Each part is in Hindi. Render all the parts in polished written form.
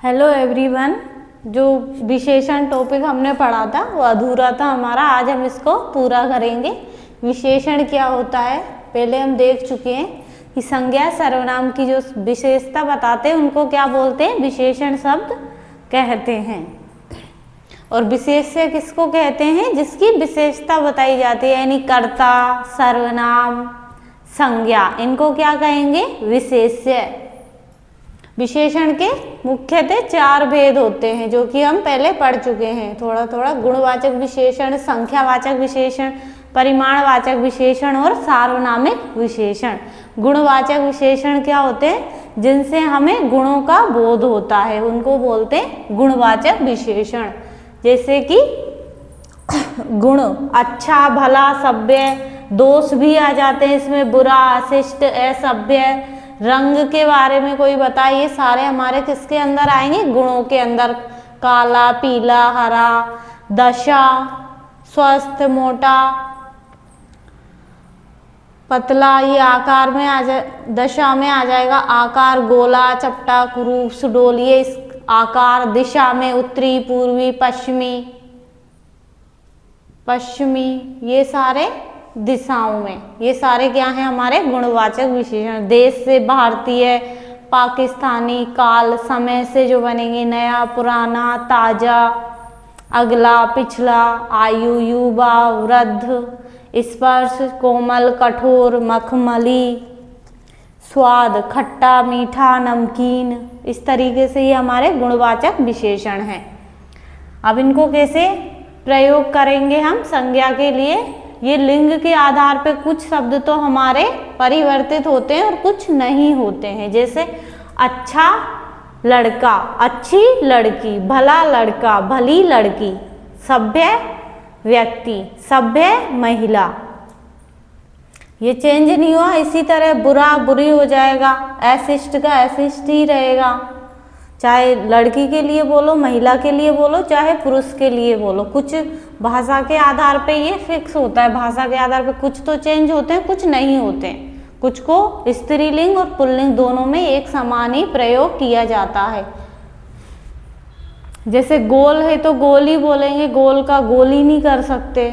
Hello everyone. जो विशेषण टॉपिक हमने पढ़ा था वो अधूरा था हमारा, आज हम इसको पूरा करेंगे। विशेषण क्या होता है पहले हम देख चुके हैं कि संज्ञा सर्वनाम की जो विशेषता बताते हैं उनको क्या बोलते हैं, विशेषण शब्द कहते हैं। और विशेष्य किसको कहते हैं, जिसकी विशेषता बताई जाती है, यानी कर्ता, सर्वनाम, संज्ञा, इनको क्या कहेंगे, विशेष्य। विशेषण के मुख्यतः 4 भेद होते हैं जो कि हम पहले पढ़ चुके हैं थोड़ा थोड़ा। गुणवाचक विशेषण, संख्यावाचक विशेषण, परिमाणवाचक विशेषण और सार्वनामिक विशेषण। गुणवाचक विशेषण क्या होते हैं, जिनसे हमें गुणों का बोध होता है, उनको बोलते हैं गुणवाचक विशेषण। जैसे कि गुण अच्छा, भला, सभ्य, दोष भी आ जाते हैं इसमें, बुरा, अशिष्ट, असभ्य। रंग के बारे में कोई बताइए, सारे हमारे किसके अंदर आएंगे, गुणों के अंदर। काला, पीला, हरा। दशा, स्वस्थ, मोटा, पतला, ये आकार में आ जाए, दशा में आ जाएगा। आकार गोला, चपटा, कुरूप, सुडोल, ये इस आकार। दिशा में उत्तरी, पूर्वी, पश्चिमी, ये सारे दिशाओं में, ये सारे क्या हैं हमारे गुणवाचक विशेषण। देश से भारतीय, पाकिस्तानी, काल, समय से जो बनेंगे, नया, पुराना, ताजा, अगला, पिछला, आयु, युवा, वृद्ध, स्पर्श, कोमल, कठोर, मखमली, स्वाद, खट्टा, मीठा, नमकीन। इस तरीके से ये हमारे गुणवाचक विशेषण हैं। अब इनको कैसे प्रयोग करेंगे हम संज्ञा के लिए, ये लिंग के आधार पे कुछ शब्द तो हमारे परिवर्तित होते हैं और कुछ नहीं होते हैं। जैसे अच्छा लड़का, अच्छी लड़की, भला लड़का, भली लड़की, सभ्य व्यक्ति, सभ्य महिला, ये चेंज नहीं हुआ। इसी तरह बुरा बुरी हो जाएगा, अशिष्ट का अशिष्ट ही रहेगा, चाहे लड़की के लिए बोलो, महिला के लिए बोलो, चाहे पुरुष के लिए बोलो। कुछ भाषा के आधार पे ये फिक्स होता है, भाषा के आधार पे कुछ तो चेंज होते हैं, कुछ नहीं होते हैं। कुछ को स्त्रीलिंग और पुल्लिंग दोनों में एक समान ही प्रयोग किया जाता है। जैसे गोल है तो गोल ही बोलेंगे, गोल का गोली नहीं कर सकते।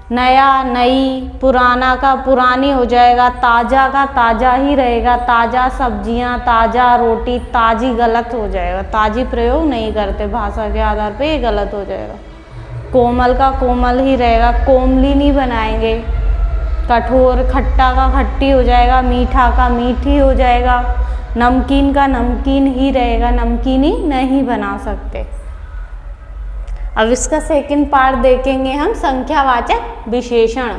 नया, नई, पुराना का पुरानी हो जाएगा, ताजा का ताजा ही रहेगा। ताजा सब्जियां, ताजा रोटी, ताजी गलत हो जाएगा, ताजी प्रयोग नहीं करते भाषा के आधार पे, ये गलत हो जाएगा। कोमल का कोमल ही रहेगा, कोमली नहीं बनाएंगे। कठोर, खट्टा का खट्टी हो जाएगा, मीठा का मीठी हो जाएगा, नमकीन का नमकीन ही रहेगा, नमकीनी नहीं बना सकते। अब इसका सेकंड पार्ट देखेंगे हम, संख्यावाचक विशेषण।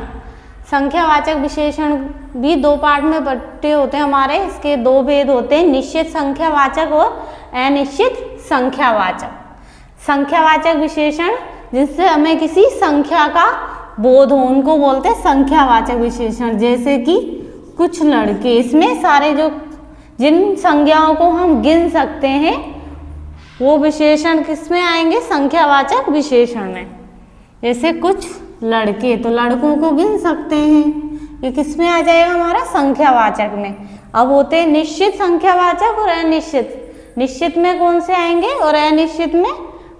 संख्यावाचक विशेषण भी 2 पार्ट में बंटे होते हैं हमारे। इसके 2 भेद होते हैं, निश्चित संख्यावाचक और अनिश्चित संख्यावाचक। संख्यावाचक विशेषण जिससे हमें किसी संख्या का बोध हो, उनको बोलते हैं संख्यावाचक विशेषण। जैसे कि कुछ लड़के, इसमें सारे जो जिन संज्ञाओं को हम गिन सकते हैं वो विशेषण किस में आएंगे, संख्यावाचक विशेषण में। जैसे कुछ लड़के, तो लड़कों को गिन सकते हैं, ये किस में आ जाएगा हमारा, संख्यावाचक में। अब होते हैं निश्चित संख्यावाचक और अनिश्चित। निश्चित में कौन से आएंगे और अनिश्चित में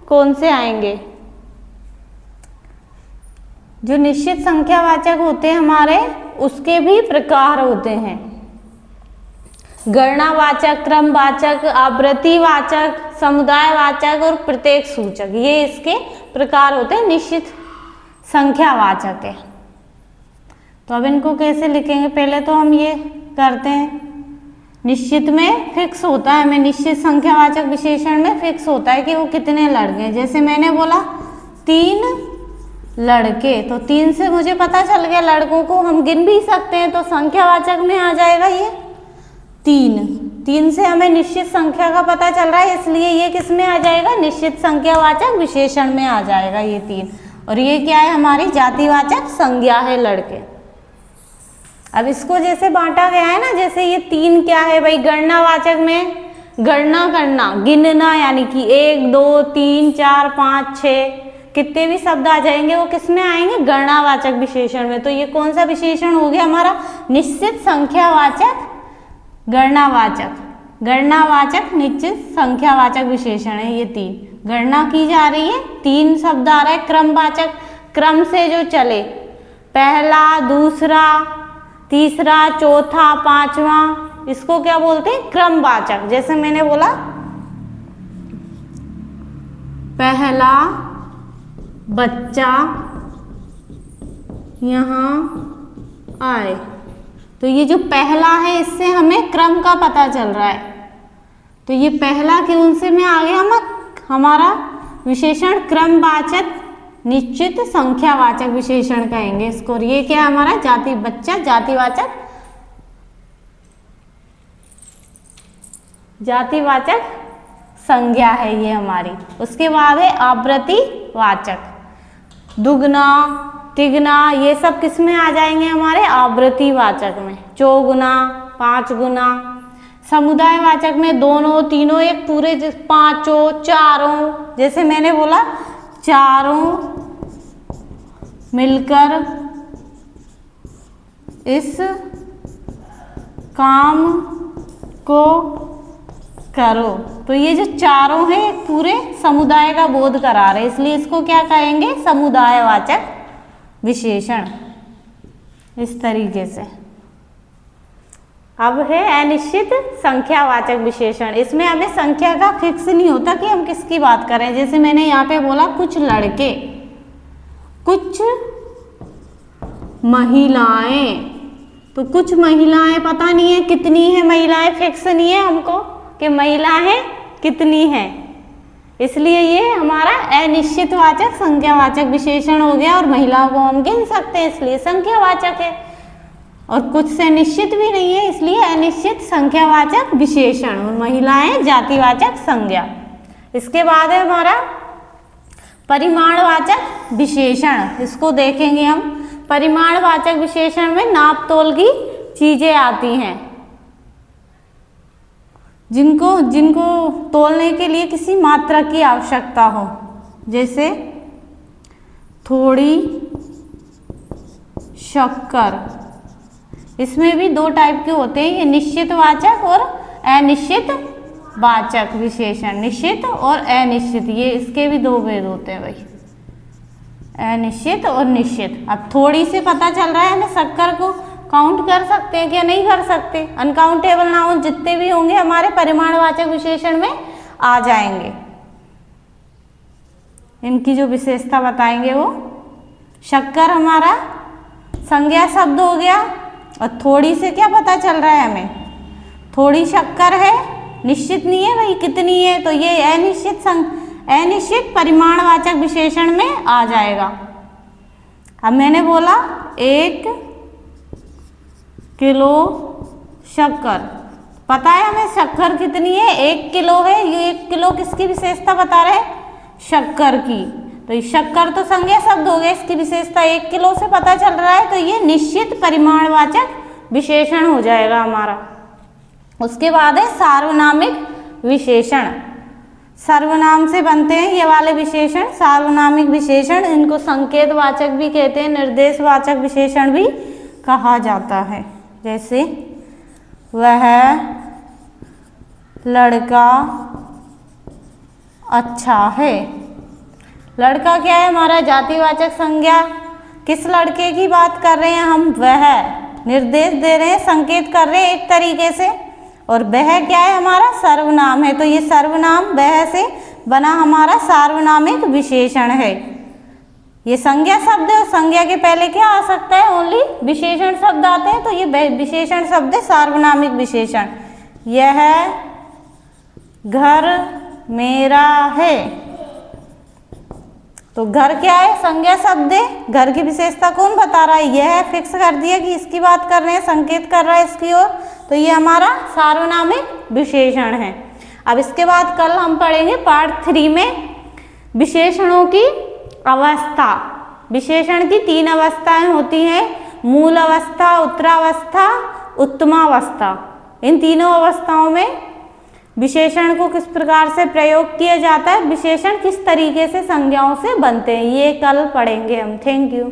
कौन से आएंगे। जो निश्चित संख्यावाचक होते हैं हमारे, उसके भी प्रकार होते हैं, गणनावाचक, क्रमवाचक, आवृत्तिवाचक, समुदायवाचक और प्रत्येक सूचक, ये इसके प्रकार होते हैं निश्चित संख्यावाचक है। तो अब इनको कैसे लिखेंगे, पहले तो हम ये करते हैं। निश्चित में फिक्स होता है, हमें निश्चित संख्यावाचक विशेषण में फिक्स होता है कि वो कितने लड़के। जैसे मैंने बोला 3 लड़के, तो 3 से मुझे पता चल गया, लड़कों को हम गिन भी सकते हैं, तो संख्यावाचक में आ जाएगा ये 3 से हमें निश्चित संख्या का पता चल रहा है, इसलिए ये किस में आ जाएगा, निश्चित संख्यावाचक विशेषण में आ जाएगा ये 3। और ये क्या है, हमारी जातिवाचक संज्ञा है, लड़के। अब इसको जैसे बांटा गया है ना, जैसे ये 3 क्या है भाई, गणनावाचक में गणना करना, गिनना, यानी कि 1 2 3 4 5 6 कितने भी शब्द आ जाएंगे वो किस में आएंगे, गणनावाचक विशेषण में। तो ये कौन सा विशेषण हो गया हमारा, निश्चित संख्यावाचक गणनावाचक। गणनावाचक, निश्चित, संख्यावाचक विशेषण है ये तीन। गणना की जा रही है, तीन शब्द आ रहे हैं क्रमवाचक, क्रम से जो चले, पहला, दूसरा, तीसरा, चौथा, पांचवा, इसको क्या बोलते हैं? क्रमवाचक। जैसे मैंने बोला पहला बच्चा यहाँ आए, तो ये जो पहला है इससे हमें क्रम का पता चल रहा है, तो ये पहला के उनसे में आ गया हमारा विशेषण क्रमवाचक, निश्चित, संख्यावाचक विशेषण कहेंगे इसको। और ये क्या है हमारा? जाति, बच्चा जातिवाचक, जातिवाचक संज्ञा है ये हमारी। उसके बाद है आवृत्तिवाचक, दुगना, तिगना, ये सब किस में आ जाएंगे? हमारे आवृत्तिवाचक में। चौगुना, पांच गुना। समुदायवाचक में दोनों, तीनों, एक पूरे, पांचों, चारों, जैसे मैंने बोला चारों मिलकर इस काम को करो, तो ये जो चारों है एक पूरे समुदाय का बोध करा रहे, इसलिए इसको क्या कहेंगे? समुदायवाचक विशेषण। इस तरीके से अब है अनिश्चित संख्यावाचक विशेषण। इसमें हमें संख्या का फिक्स नहीं होता कि हम किसकी बात करें। जैसे मैंने यहाँ पे बोला कुछ लड़के, कुछ महिलाएं, तो कुछ महिलाएं पता नहीं है कितनी है महिलाएं, फिक्स नहीं है हमको कि महिलाएं कितनी हैं, इसलिए ये हमारा अनिश्चितवाचक संख्यावाचक विशेषण हो गया। और महिलाओं को हम गिन सकते हैं इसलिए संख्यावाचक है, और कुछ से निश्चित भी नहीं है इसलिए अनिश्चित संख्यावाचक विशेषण, और महिलाएं जातिवाचक संज्ञा। इसके बाद है हमारा परिमाणवाचक विशेषण, इसको देखेंगे हम। परिमाणवाचक विशेषण में नाप तोल की चीजें आती हैं, जिनको तोलने के लिए किसी मात्रा की आवश्यकता हो, जैसे थोड़ी शक्कर। इसमें भी दो टाइप के होते हैं, ये निश्चितवाचक और अनिश्चित वाचक विशेषण। निश्चित और अनिश्चित, ये इसके भी दो भेद होते हैं भाई, अनिश्चित और निश्चित। अब थोड़ी से पता चल रहा है हमें शक्कर को काउंट कर सकते हैं क्या? नहीं कर सकते। अनकाउंटेबल नाउन जितने भी होंगे हमारे परिमाणवाचक विशेषण में आ जाएंगे। इनकी जो विशेषता बताएंगे वो, शक्कर हमारा संज्ञा शब्द हो गया, और थोड़ी से क्या पता चल रहा है हमें? थोड़ी शक्कर है, निश्चित नहीं है भाई कितनी है, तो ये अनिश्चित परिमाणवाचक विशेषण में आ जाएगा। अब मैंने बोला 1 किलो शक्कर, पता है हमें शक्कर कितनी है? 1 किलो है। ये 1 किलो किसकी विशेषता बता रहे हैं? शक्कर की। तो ये शक्कर तो संज्ञा शब्द हो गया, इसकी विशेषता 1 किलो से पता चल रहा है, तो ये निश्चित परिमाणवाचक विशेषण हो जाएगा हमारा। उसके बाद है सार्वनामिक विशेषण। सर्वनाम से बनते हैं ये वाले विशेषण, सार्वनामिक विशेषण। इनको संकेतवाचक भी कहते हैं, निर्देशवाचक विशेषण भी कहा जाता है। जैसे वह लड़का अच्छा है। लड़का क्या है? हमारा जातिवाचक संज्ञा। किस लड़के की बात कर रहे हैं हम? वह, निर्देश दे रहे हैं, संकेत कर रहे हैं एक तरीके से। और वह क्या है? हमारा सर्वनाम है, तो ये सर्वनाम वह से बना हमारा सार्वनामिक विशेषण है। ये संज्ञा शब्द है, और संज्ञा के पहले क्या आ सकता है? ओनली विशेषण शब्द आते हैं, तो ये विशेषण शब्द है सार्वनामिक विशेषण। यह घर मेरा है, तो घर क्या है? संज्ञा शब्द है। घर की विशेषता कौन बता रहा है? यह फिक्स कर दिया कि इसकी बात कर रहे हैं, संकेत कर रहा है इसकी ओर, तो ये हमारा सार्वनामिक विशेषण है। अब इसके बाद कल हम पढ़ेंगे पार्ट 3 में विशेषणों की अवस्था। विशेषण की 3 अवस्थाएं होती हैं, मूल अवस्था, उत्तरावस्था, उत्तमावस्था। इन तीनों अवस्थाओं में विशेषण को किस प्रकार से प्रयोग किया जाता है, विशेषण किस तरीके से संज्ञाओं से बनते हैं, ये कल पढ़ेंगे हम। Thank you.